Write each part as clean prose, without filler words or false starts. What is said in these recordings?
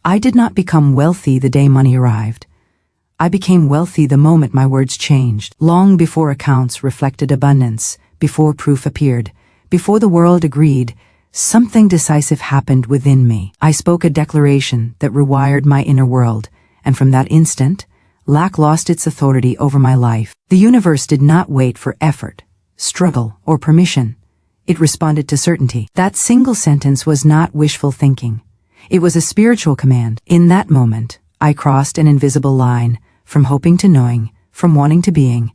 I did not become wealthy the day money arrived. I became wealthy the moment my words changed, long before accounts reflected abundance, before proof appeared, before the world agreed. Something decisive happened within me. I spoke a declaration that rewired my inner world, and from that instant, lack lost its authority over my life. The universe did not wait for effort, struggle, or permission. It responded to certainty. That single sentence was not wishful thinking. It was a spiritual command. In that moment, I crossed an invisible line, from hoping to knowing, from wanting to being.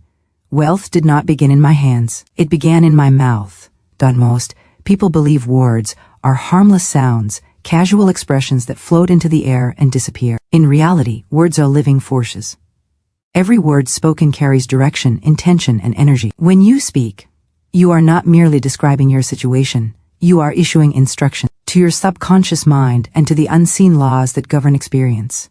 Wealth did not begin in my hands. It began in my mouth. Most people believe words are harmless sounds, casual expressions that float into the air and disappear. In reality, words are living forces. Every word spoken carries direction, intention, and energy. When you speak, you are not merely describing your situation. You are issuing instruction to your subconscious mind and to the unseen laws that govern experience.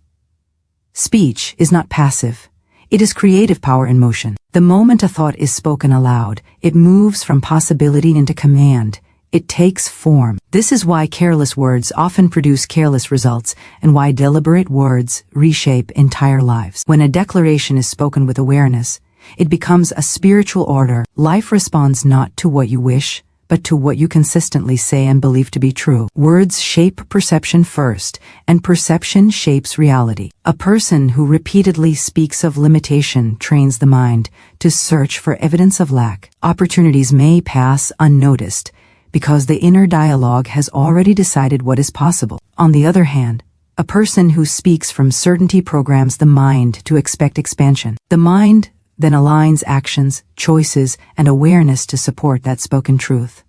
Speech is not passive. It is creative power in motion. The moment a thought is spoken aloud, it moves from possibility into command. It takes form. This is why careless words often produce careless results and why deliberate words reshape entire lives. When a declaration is spoken with awareness, it becomes a spiritual order. Life responds not to what you wish, but to what you consistently say and believe to be true. Words shape perception first, and perception shapes reality. A person who repeatedly speaks of limitation trains the mind to search for evidence of lack. Opportunities may pass unnoticed, because the inner dialogue has already decided what is possible. On the other hand, a person who speaks from certainty programs the mind to expect expansion. The mind then aligns actions, choices, and awareness to support that spoken truth.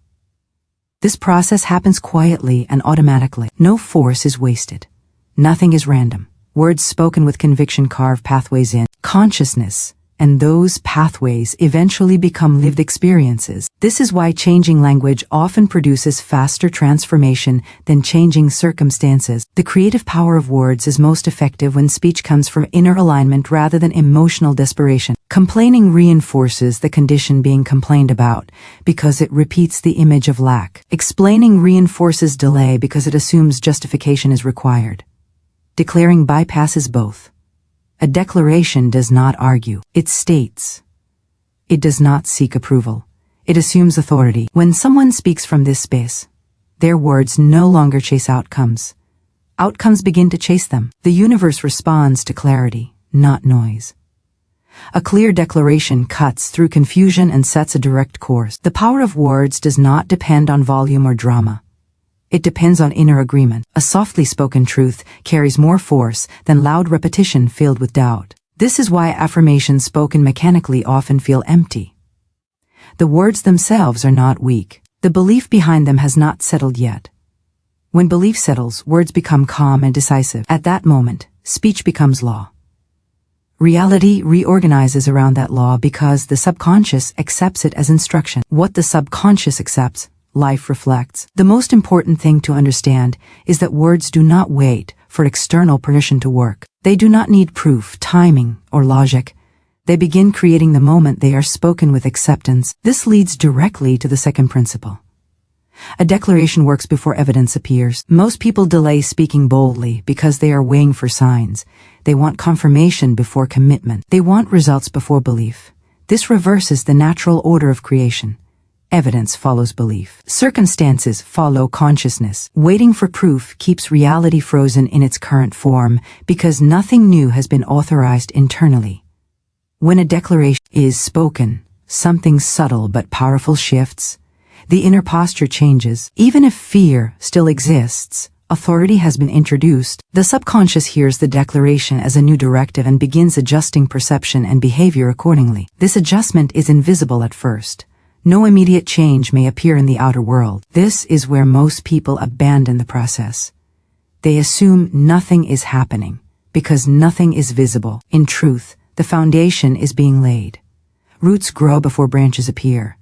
This process happens quietly and automatically. No force is wasted. Nothing is random. Words spoken with conviction carve pathways in consciousness, and those pathways eventually become lived experiences. This is why changing language often produces faster transformation than changing circumstances. The creative power of words is most effective when speech comes from inner alignment rather than emotional desperation. Complaining reinforces the condition being complained about because it repeats the image of lack. Explaining reinforces delay because it assumes justification is required. Declaring bypasses both. A declaration does not argue. It states. It does not seek approval. It assumes authority. When someone speaks from this space, their words no longer chase outcomes. Outcomes begin to chase them. The universe responds to clarity, not noise. A clear declaration cuts through confusion and sets a direct course. The power of words does not depend on volume or drama. It depends on inner agreement. A softly spoken truth carries more force than loud repetition filled with doubt. This is why affirmations spoken mechanically often feel empty. The words themselves are not weak. The belief behind them has not settled yet. When belief settles, words become calm and decisive. At that moment, speech becomes law. Reality reorganizes around that law because the subconscious accepts it as instruction. What the subconscious accepts, life reflects. The most important thing to understand is that words do not wait for external permission to work. They do not need proof, timing, or logic. They begin creating the moment they are spoken with acceptance. This leads directly to the second principle. A declaration works before evidence appears. Most people delay speaking boldly because they are waiting for signs. They want confirmation before commitment. They want results before belief. This reverses the natural order of creation. Evidence follows belief. Circumstances follow consciousness. Waiting for proof keeps reality frozen in its current form because nothing new has been authorized internally. When a declaration is spoken, something subtle but powerful shifts. The inner posture changes. Even if fear still exists, authority has been introduced. The subconscious hears the declaration as a new directive and begins adjusting perception and behavior accordingly. This adjustment is invisible at first. No immediate change may appear in the outer world. This is where most people abandon the process. They assume nothing is happening because nothing is visible. In truth, the foundation is being laid. Roots grow before branches appear.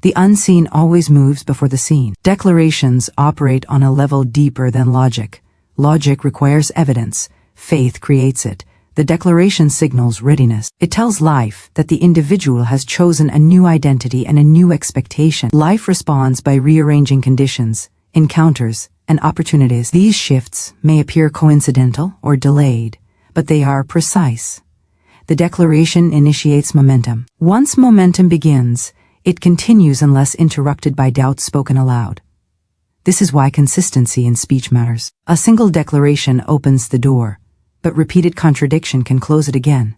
The unseen always moves before the seen. Declarations operate on a level deeper than logic. Logic requires evidence. Faith creates it. The declaration signals readiness. It tells life that the individual has chosen a new identity and a new expectation. Life responds by rearranging conditions, encounters, and opportunities. These shifts may appear coincidental or delayed, but they are precise. The declaration initiates momentum. Once momentum begins, it continues unless interrupted by doubts spoken aloud. This is why consistency in speech matters. A single declaration opens the door, but repeated contradiction can close it again.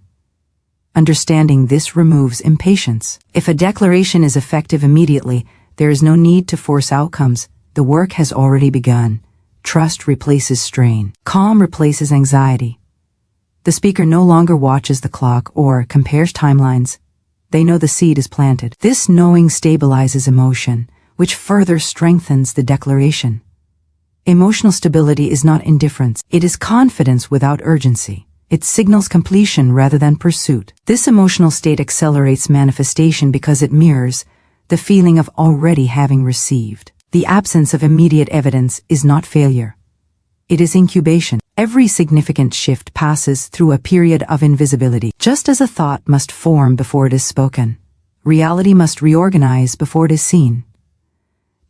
Understanding this removes impatience. If a declaration is effective immediately, there is no need to force outcomes. The work has already begun. Trust replaces strain. Calm replaces anxiety. The speaker no longer watches the clock or compares timelines. They know the seed is planted. This knowing stabilizes emotion, which further strengthens the declaration. Emotional stability is not indifference. It is confidence without urgency. It signals completion rather than pursuit. This emotional state accelerates manifestation because it mirrors the feeling of already having received. The absence of immediate evidence is not failure. It is incubation. Every significant shift passes through a period of invisibility. Just as a thought must form before it is spoken, reality must reorganize before it is seen.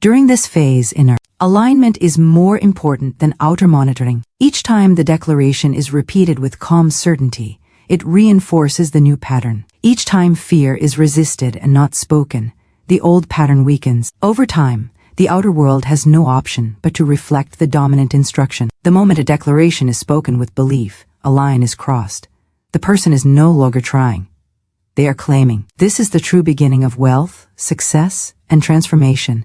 During this phase, inner alignment is more important than outer monitoring. Each time the declaration is repeated with calm certainty, it reinforces the new pattern. Each time fear is resisted and not spoken, the old pattern weakens. Over time, the outer world has no option but to reflect the dominant instruction. The moment a declaration is spoken with belief, a line is crossed. The person is no longer trying. They are claiming. This is the true beginning of wealth, success, and transformation.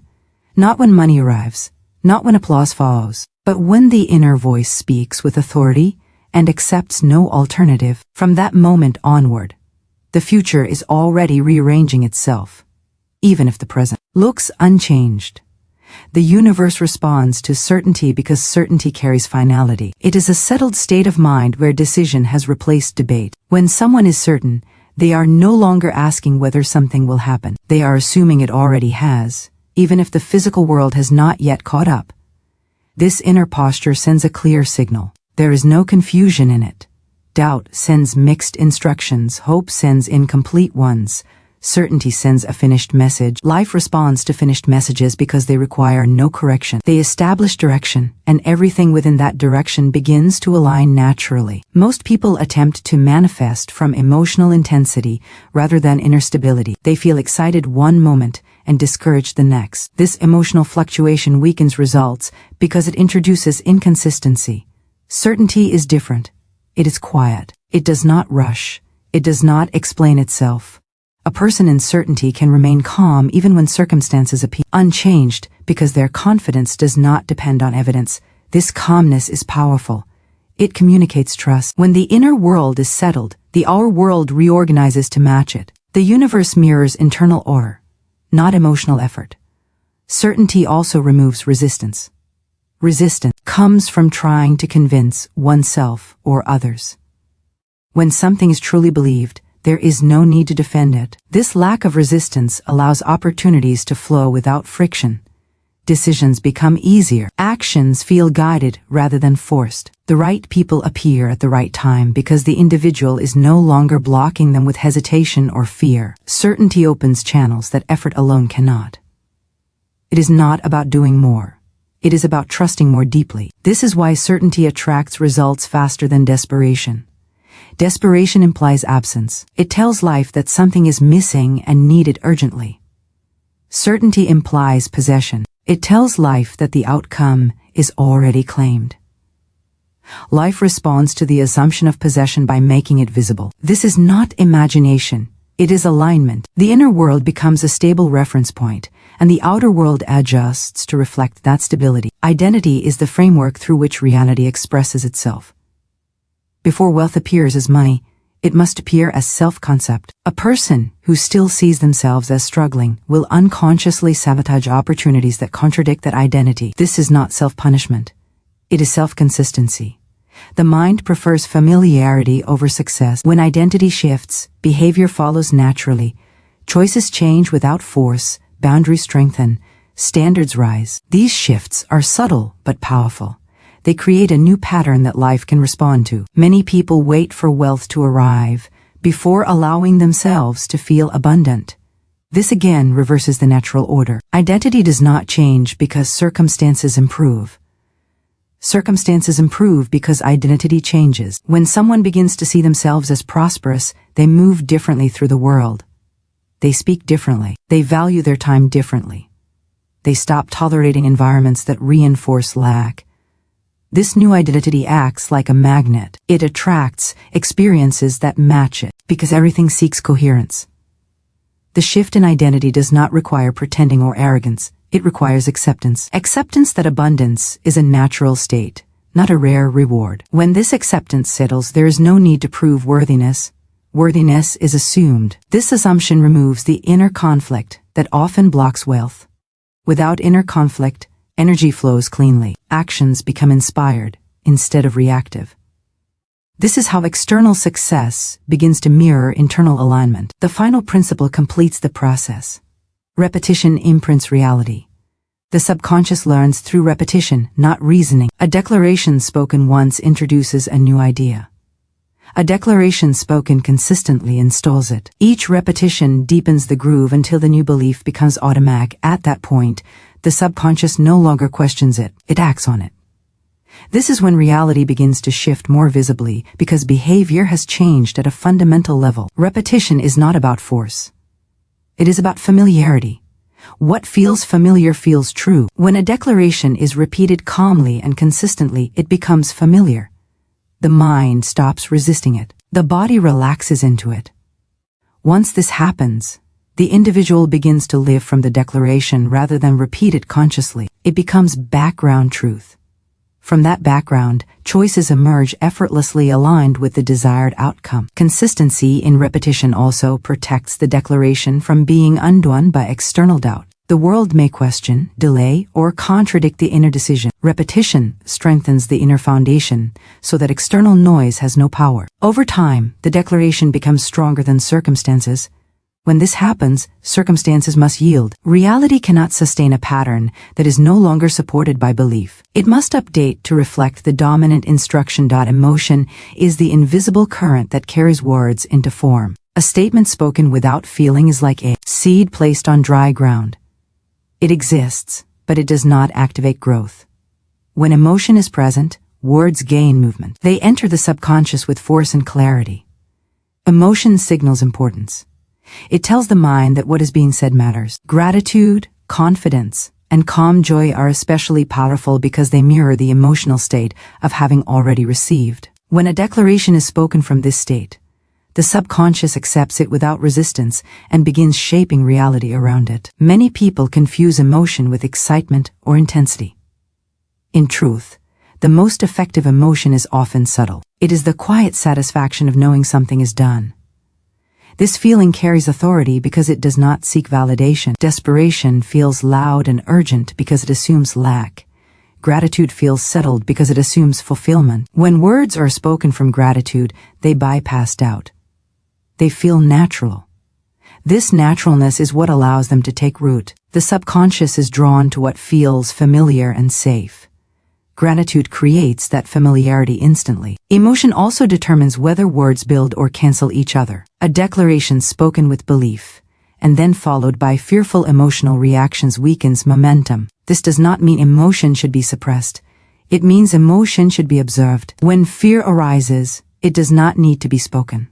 Not when money arrives, not when applause follows, but when the inner voice speaks with authority and accepts no alternative. From that moment onward, the future is already rearranging itself, even if the present looks unchanged. The universe responds to certainty because certainty carries finality. It is a settled state of mind where decision has replaced debate. When someone is certain, they are no longer asking whether something will happen. They are assuming it already has, even if the physical world has not yet caught up. This inner posture sends a clear signal. There is no confusion in it. Doubt sends mixed instructions, hope sends incomplete ones. Certainty sends a finished message. Life responds to finished messages because they require no correction. They establish direction, and everything within that direction begins to align naturally. Most people attempt to manifest from emotional intensity rather than inner stability. They feel excited one moment and discouraged the next. This emotional fluctuation weakens results because it introduces inconsistency. Certainty is different. It is quiet. It does not rush. It does not explain itself. A person in certainty can remain calm even when circumstances appear unchanged because their confidence does not depend on evidence. This calmness is powerful. It communicates trust. When the inner world is settled, the outer world reorganizes to match it. The universe mirrors internal order, not emotional effort. Certainty also removes resistance. Resistance comes from trying to convince oneself or others. When something is truly believed, there is no need to defend it. This lack of resistance allows opportunities to flow without friction. Decisions become easier. Actions feel guided rather than forced. The right people appear at the right time because the individual is no longer blocking them with hesitation or fear. Certainty opens channels that effort alone cannot. It is not about doing more. It is about trusting more deeply. This is why certainty attracts results faster than desperation. Desperation implies absence. It tells life that something is missing and needed urgently. Certainty implies possession. It tells life that the outcome is already claimed. Life responds to the assumption of possession by making it visible. This is not imagination. It is alignment. The inner world becomes a stable reference point, and the outer world adjusts to reflect that stability. Identity is the framework through which reality expresses itself. Before wealth appears as money, it must appear as self-concept. A person who still sees themselves as struggling will unconsciously sabotage opportunities that contradict that identity. This is not self-punishment. It is self-consistency. The mind prefers familiarity over success. When identity shifts, behavior follows naturally. Choices change without force, boundaries strengthen, standards rise. These shifts are subtle but powerful. They create a new pattern that life can respond to. Many people wait for wealth to arrive before allowing themselves to feel abundant. This again reverses the natural order. Identity does not change because circumstances improve. Circumstances improve because identity changes. When someone begins to see themselves as prosperous, they move differently through the world. They speak differently. They value their time differently. They stop tolerating environments that reinforce lack. This new identity acts like a magnet. It attracts experiences that match it, because everything seeks coherence. The shift in identity does not require pretending or arrogance. It requires acceptance. Acceptance that abundance is a natural state, not a rare reward. When this acceptance settles, there is no need to prove worthiness. Worthiness is assumed. This assumption removes the inner conflict that often blocks wealth. Without inner conflict, energy flows cleanly. Actions become inspired instead of reactive. This is how external success begins to mirror internal alignment. The final principle completes the process. Repetition imprints reality. The subconscious learns through repetition, not reasoning. A declaration spoken once introduces a new idea. A declaration spoken consistently installs it. Each repetition deepens the groove until the new belief becomes automatic. At that point, the subconscious no longer questions it, it acts on it. This is when reality begins to shift more visibly because behavior has changed at a fundamental level. Repetition is not about force. It is about familiarity. What feels familiar feels true. When a declaration is repeated calmly and consistently, it becomes familiar. The mind stops resisting it. The body relaxes into it. Once this happens, the individual begins to live from the declaration rather than repeat it consciously. It becomes background truth. From that background, choices emerge effortlessly aligned with the desired outcome. Consistency in repetition also protects the declaration from being undone by external doubt. The world may question, delay, or contradict the inner decision. Repetition strengthens the inner foundation so that external noise has no power. Over time, the declaration becomes stronger than circumstances. When this happens, circumstances must yield. Reality cannot sustain a pattern that is no longer supported by belief. It must update to reflect the dominant instruction. Emotion is the invisible current that carries words into form. A statement spoken without feeling is like a seed placed on dry ground. It exists, but it does not activate growth. When emotion is present, words gain movement. They enter the subconscious with force and clarity. Emotion signals importance. It tells the mind that what is being said matters. Gratitude, confidence, and calm joy are especially powerful because they mirror the emotional state of having already received. When a declaration is spoken from this state, the subconscious accepts it without resistance and begins shaping reality around it. Many people confuse emotion with excitement or intensity. In truth, the most effective emotion is often subtle. It is the quiet satisfaction of knowing something is done. This feeling carries authority because it does not seek validation. Desperation feels loud and urgent because it assumes lack. Gratitude feels settled because it assumes fulfillment. When words are spoken from gratitude, they bypass doubt. They feel natural. This naturalness is what allows them to take root. The subconscious is drawn to what feels familiar and safe. Gratitude creates that familiarity instantly. Emotion also determines whether words build or cancel each other. A declaration spoken with belief, and then followed by fearful emotional reactions weakens momentum. This does not mean emotion should be suppressed. It means emotion should be observed. When fear arises, it does not need to be spoken.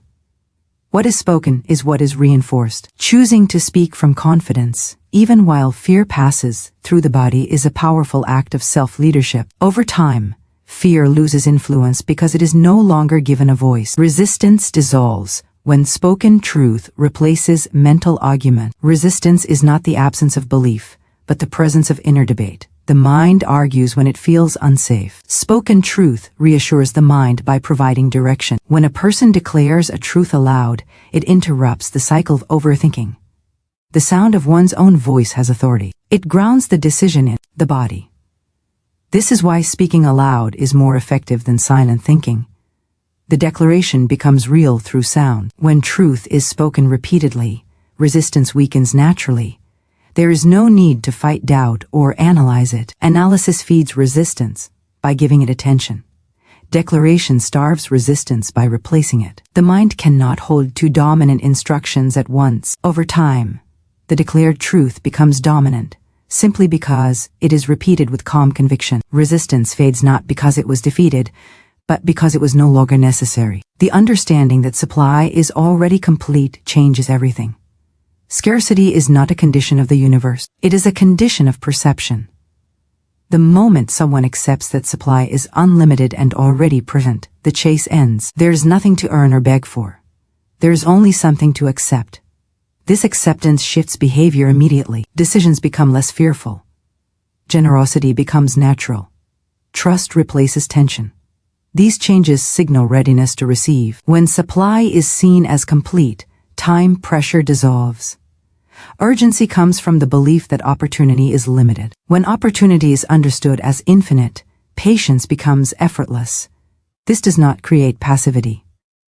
What is spoken is what is reinforced. Choosing to speak from confidence, even while fear passes through the body, is a powerful act of self-leadership. Over time, fear loses influence because it is no longer given a voice. Resistance dissolves when spoken truth replaces mental argument. Resistance is not the absence of belief, but the presence of inner debate. The mind argues when it feels unsafe. Spoken truth reassures the mind by providing direction. When a person declares a truth aloud, it interrupts the cycle of overthinking. The sound of one's own voice has authority. It grounds the decision in the body. This is why speaking aloud is more effective than silent thinking. The declaration becomes real through sound. When truth is spoken repeatedly, resistance weakens naturally. There is no need to fight doubt or analyze it. Analysis feeds resistance by giving it attention. Declaration starves resistance by replacing it. The mind cannot hold two dominant instructions at once. Over time, the declared truth becomes dominant, simply because it is repeated with calm conviction. Resistance fades not because it was defeated, but because it was no longer necessary. The understanding that supply is already complete changes everything. Scarcity is not a condition of the universe. It is a condition of perception. The moment someone accepts that supply is unlimited and already present, the chase ends. There's nothing to earn or beg for. There's only something to accept. This acceptance shifts behavior immediately. Decisions become less fearful. Generosity becomes natural. Trust replaces tension. These changes signal readiness to receive. When supply is seen as complete, time pressure dissolves. Urgency comes from the belief that opportunity is limited. When opportunity is understood as infinite, patience becomes effortless. This does not create passivity.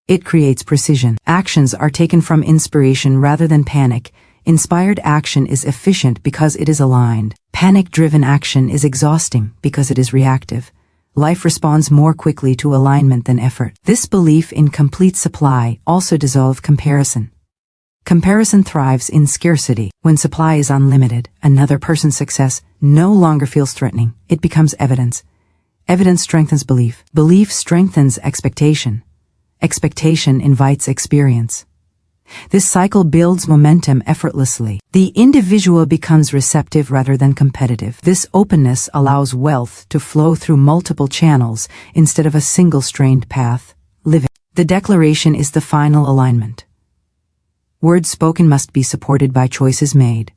It creates precision. Actions are taken from inspiration rather than panic. Inspired action is efficient because it is aligned. Panic-driven action is exhausting because it is reactive. Life responds more quickly to alignment than effort. This belief in complete supply also dissolves comparison. Comparison thrives in scarcity. When supply is unlimited, another person's success no longer feels threatening. It becomes evidence. Evidence strengthens belief. Belief strengthens expectation. Expectation invites experience. This cycle builds momentum effortlessly. The individual becomes receptive rather than competitive. This openness allows wealth to flow through multiple channels instead of a single strained path. Living. The declaration is the final alignment. Words spoken must be supported by choices made.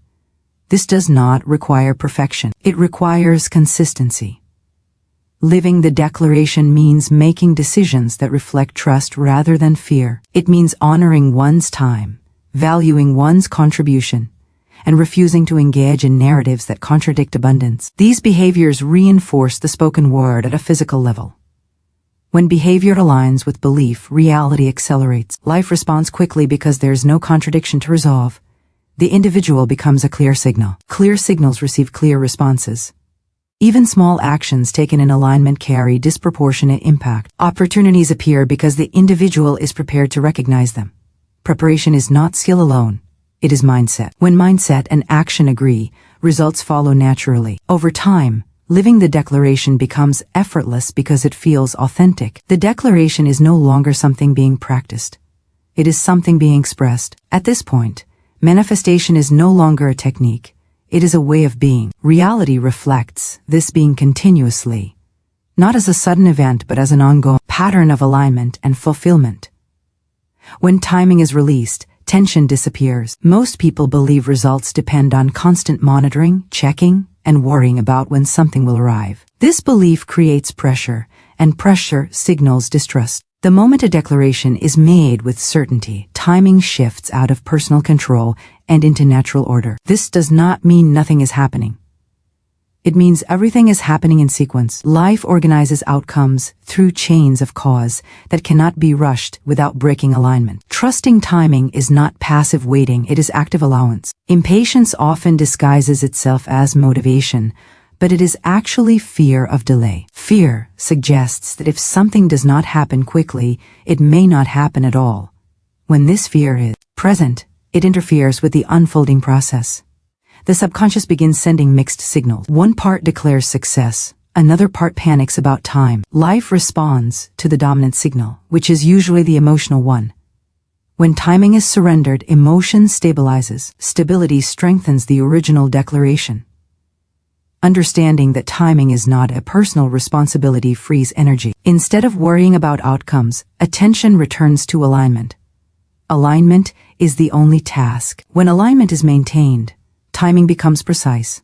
This does not require perfection. It requires consistency. Living the declaration means making decisions that reflect trust rather than fear. It means honoring one's time, valuing one's contribution, and refusing to engage in narratives that contradict abundance. These behaviors reinforce the spoken word at a physical level. When behavior aligns with belief, reality accelerates. Life responds quickly because there's no contradiction to resolve. The individual becomes a clear signal. Clear signals receive clear responses. Even small actions taken in alignment carry disproportionate impact. Opportunities appear because the individual is prepared to recognize them. Preparation is not skill alone. It is mindset. When mindset and action agree, results follow naturally. Over time, living the declaration becomes effortless because it feels authentic. The declaration is no longer something being practiced. It is something being expressed. At this point, manifestation is no longer a technique. It is a way of being. Reality reflects this being continuously, not as a sudden event but as an ongoing pattern of alignment and fulfillment. When timing is released, tension disappears. Most people believe results depend on constant monitoring, checking, and worrying about when something will arrive. This belief creates pressure, and pressure signals distrust. The moment a declaration is made with certainty, timing shifts out of personal control and into natural order. This does not mean nothing is happening. It means everything is happening in sequence. Life organizes outcomes through chains of cause that cannot be rushed without breaking alignment. Trusting timing is not passive waiting, it is active allowance. Impatience often disguises itself as motivation, but it is actually fear of delay. Fear suggests that if something does not happen quickly, it may not happen at all. When this fear is present, it interferes with the unfolding process. The subconscious begins sending mixed signals. One part declares success, another part panics about time. Life responds to the dominant signal, which is usually the emotional one. When timing is surrendered, emotion stabilizes. Stability strengthens the original declaration. Understanding that timing is not a personal responsibility frees energy. Instead of worrying about outcomes, attention returns to alignment. Alignment is the only task. When alignment is maintained, timing becomes precise.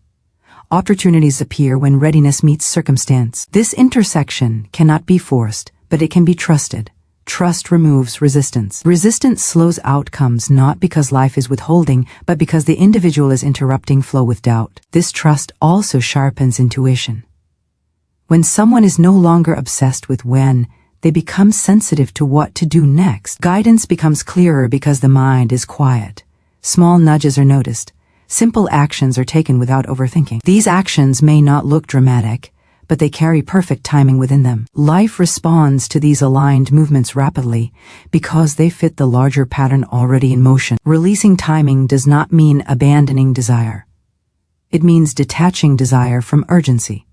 Opportunities appear when readiness meets circumstance. This intersection cannot be forced, but it can be trusted. Trust removes resistance. Resistance slows outcomes not because life is withholding, but because the individual is interrupting flow with doubt. This trust also sharpens intuition. When someone is no longer obsessed with when, they become sensitive to what to do next. Guidance becomes clearer because the mind is quiet. Small nudges are noticed. Simple actions are taken without overthinking. These actions may not look dramatic, but they carry perfect timing within them. Life responds to these aligned movements rapidly because they fit the larger pattern already in motion. Releasing timing does not mean abandoning desire. It means detaching desire from urgency.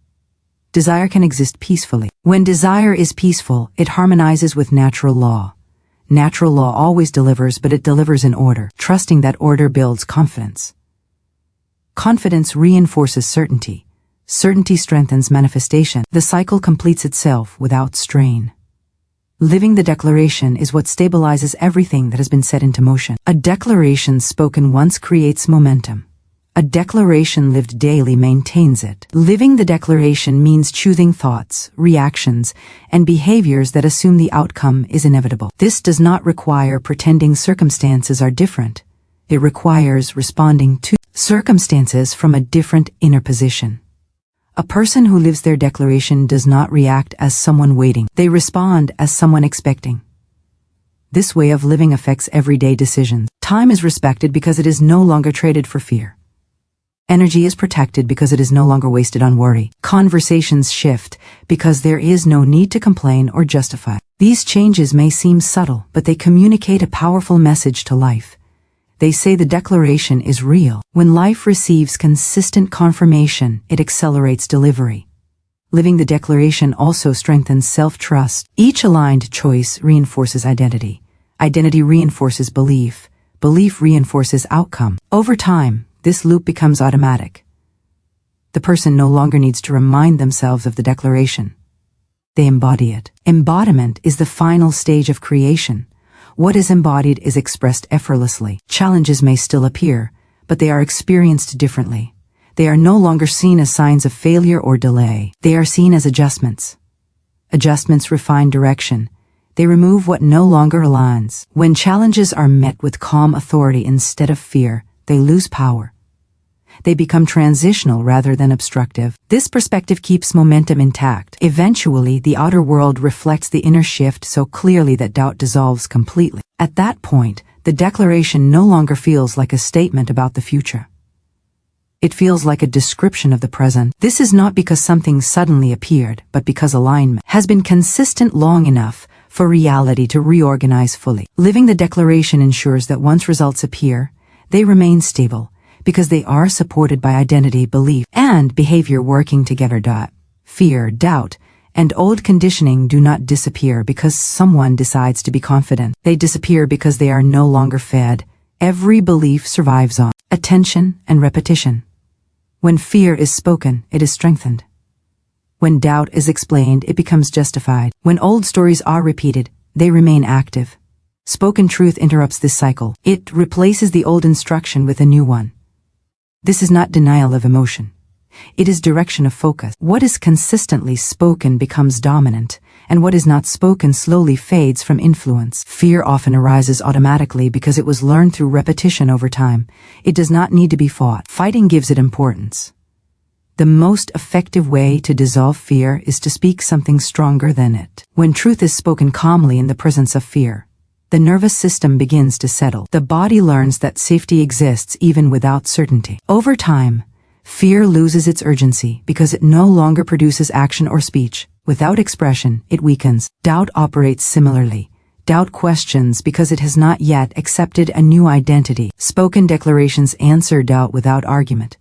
Desire can exist peacefully. When desire is peaceful, it harmonizes with natural law. Natural law always delivers, but it delivers in order. Trusting that order builds confidence. Confidence reinforces certainty. Certainty strengthens manifestation. The cycle completes itself without strain. Living the declaration is what stabilizes everything that has been set into motion. A declaration spoken once creates momentum. A declaration lived daily maintains it. Living the declaration means choosing thoughts, reactions, and behaviors that assume the outcome is inevitable. This does not require pretending circumstances are different. It requires responding to circumstances from a different inner position. A person who lives their declaration does not react as someone waiting. They respond as someone expecting. This way of living affects everyday decisions. Time is respected because it is no longer traded for fear. Energy is protected because it is no longer wasted on worry. Conversations shift because there is no need to complain or justify. These changes may seem subtle, but they communicate a powerful message to life. They say the declaration is real. When life receives consistent confirmation, it accelerates delivery. Living the declaration also strengthens self-trust. Each aligned choice reinforces identity. Identity reinforces belief. Belief reinforces outcome. Over time, this loop becomes automatic. The person no longer needs to remind themselves of the declaration. They embody it. Embodiment is the final stage of creation. What is embodied is expressed effortlessly. Challenges may still appear, but they are experienced differently. They are no longer seen as signs of failure or delay. They are seen as adjustments. Adjustments refine direction. They remove what no longer aligns. When challenges are met with calm authority instead of fear, they lose power. They become transitional rather than obstructive. This perspective keeps momentum intact. Eventually, the outer world reflects the inner shift so clearly that doubt dissolves completely. At that point, the declaration no longer feels like a statement about the future. It feels like a description of the present. This is not because something suddenly appeared, but because alignment has been consistent long enough for reality to reorganize fully. Living the declaration ensures that once results appear, they remain stable, because they are supported by identity, belief, and behavior working together. Fear, doubt, and old conditioning do not disappear because someone decides to be confident. They disappear because they are no longer fed. Every belief survives on attention and repetition. When fear is spoken, it is strengthened. When doubt is explained, it becomes justified. When old stories are repeated, they remain active. Spoken truth interrupts this cycle. It replaces the old instruction with a new one. This is not denial of emotion. It is direction of focus. What is consistently spoken becomes dominant, and what is not spoken slowly fades from influence. Fear often arises automatically because it was learned through repetition over time. It does not need to be fought. Fighting gives it importance. The most effective way to dissolve fear is to speak something stronger than it. When truth is spoken calmly in the presence of fear, the nervous system begins to settle. The body learns that safety exists even without certainty. Over time, fear loses its urgency because it no longer produces action or speech. Without expression, it weakens. Doubt operates similarly. Doubt questions because it has not yet accepted a new identity. Spoken declarations answer doubt without argument.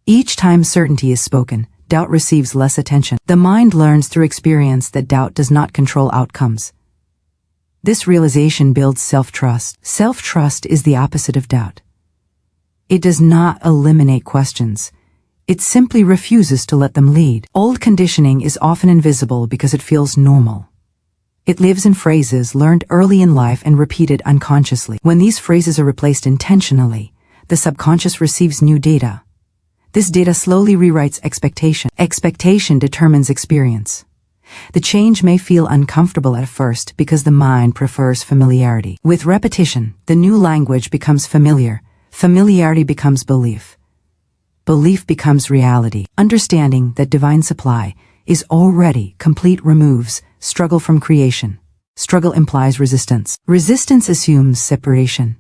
Each time certainty is spoken, doubt receives less attention. The mind learns through experience that doubt does not control outcomes. This realization builds self-trust. Self-trust is the opposite of doubt. It does not eliminate questions. It simply refuses to let them lead. Old conditioning is often invisible because it feels normal. It lives in phrases learned early in life and repeated unconsciously. When these phrases are replaced intentionally, the subconscious receives new data. This data slowly rewrites expectation. Expectation determines experience. The change may feel uncomfortable at first because the mind prefers familiarity. With repetition, the new language becomes familiar. Familiarity becomes belief. Belief becomes reality. Understanding that divine supply is already complete removes struggle from creation. Struggle implies resistance. Resistance assumes separation.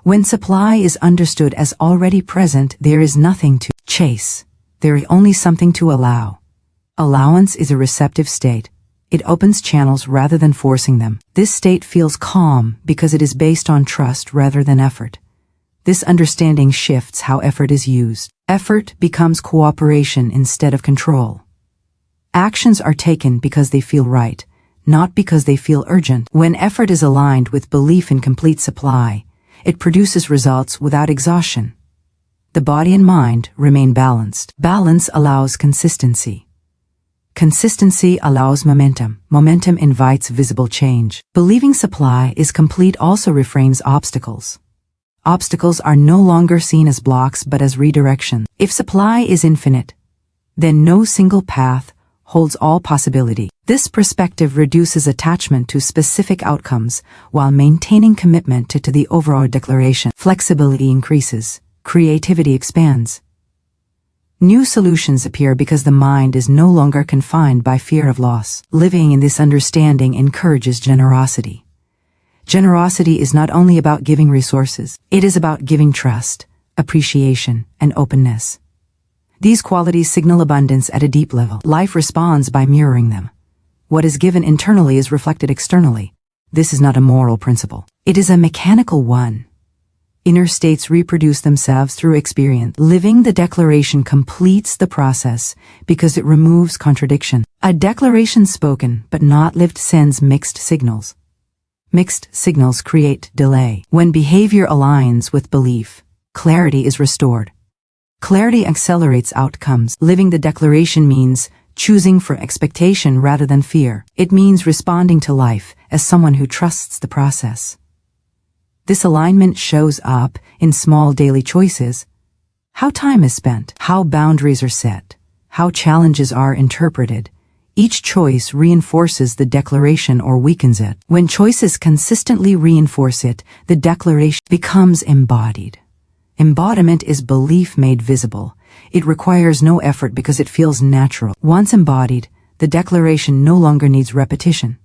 When supply is understood as already present, there is nothing to chase. There is only something to allow. Allowance is a receptive state. It opens channels rather than forcing them. This state feels calm because it is based on trust rather than effort. This understanding shifts how effort is used. Effort becomes cooperation instead of control. Actions are taken because they feel right, not because they feel urgent. When effort is aligned with belief in complete supply, it produces results without exhaustion. The body and mind remain balanced. Balance allows consistency. Consistency allows momentum. Momentum invites visible change. Believing supply is complete also reframes obstacles. Obstacles are no longer seen as blocks but as redirection. If supply is infinite, then no single path holds all possibility. This perspective reduces attachment to specific outcomes while maintaining commitment to the overall declaration. Flexibility increases. Creativity expands. New solutions appear because the mind is no longer confined by fear of loss. Living in this understanding encourages generosity. Generosity is not only about giving resources, it is about giving trust, appreciation, and openness. These qualities signal abundance at a deep level. Life responds by mirroring them. What is given internally is reflected externally. This is not a moral principle. It is a mechanical one. Inner states reproduce themselves through experience. Living the declaration completes the process because it removes contradiction. A declaration spoken but not lived sends mixed signals. Mixed signals create delay. When behavior aligns with belief, clarity is restored. Clarity accelerates outcomes. Living the declaration means choosing for expectation rather than fear. It means responding to life as someone who trusts the process. This alignment shows up in small daily choices. How time is spent, how boundaries are set, how challenges are interpreted. Each choice reinforces the declaration or weakens it. When choices consistently reinforce it, the declaration becomes embodied. Embodiment is belief made visible. It requires no effort because it feels natural. Once embodied, the declaration no longer needs repetition.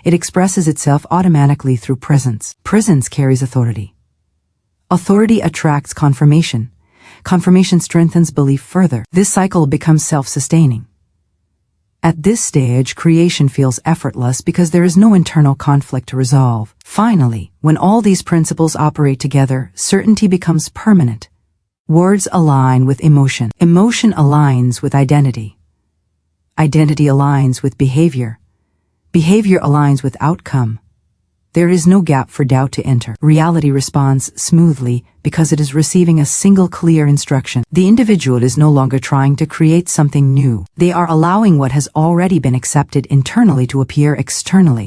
It expresses itself automatically through presence. Presence carries authority. Authority attracts confirmation. Confirmation strengthens belief further. This cycle becomes self-sustaining. At this stage, creation feels effortless because there is no internal conflict to resolve. Finally, when all these principles operate together, certainty becomes permanent. Words align with emotion. Emotion aligns with identity. Identity aligns with behavior. Behavior aligns with outcome. There is no gap for doubt to enter. Reality responds smoothly because it is receiving a single clear instruction. The individual is no longer trying to create something new. They are allowing what has already been accepted internally to appear externally.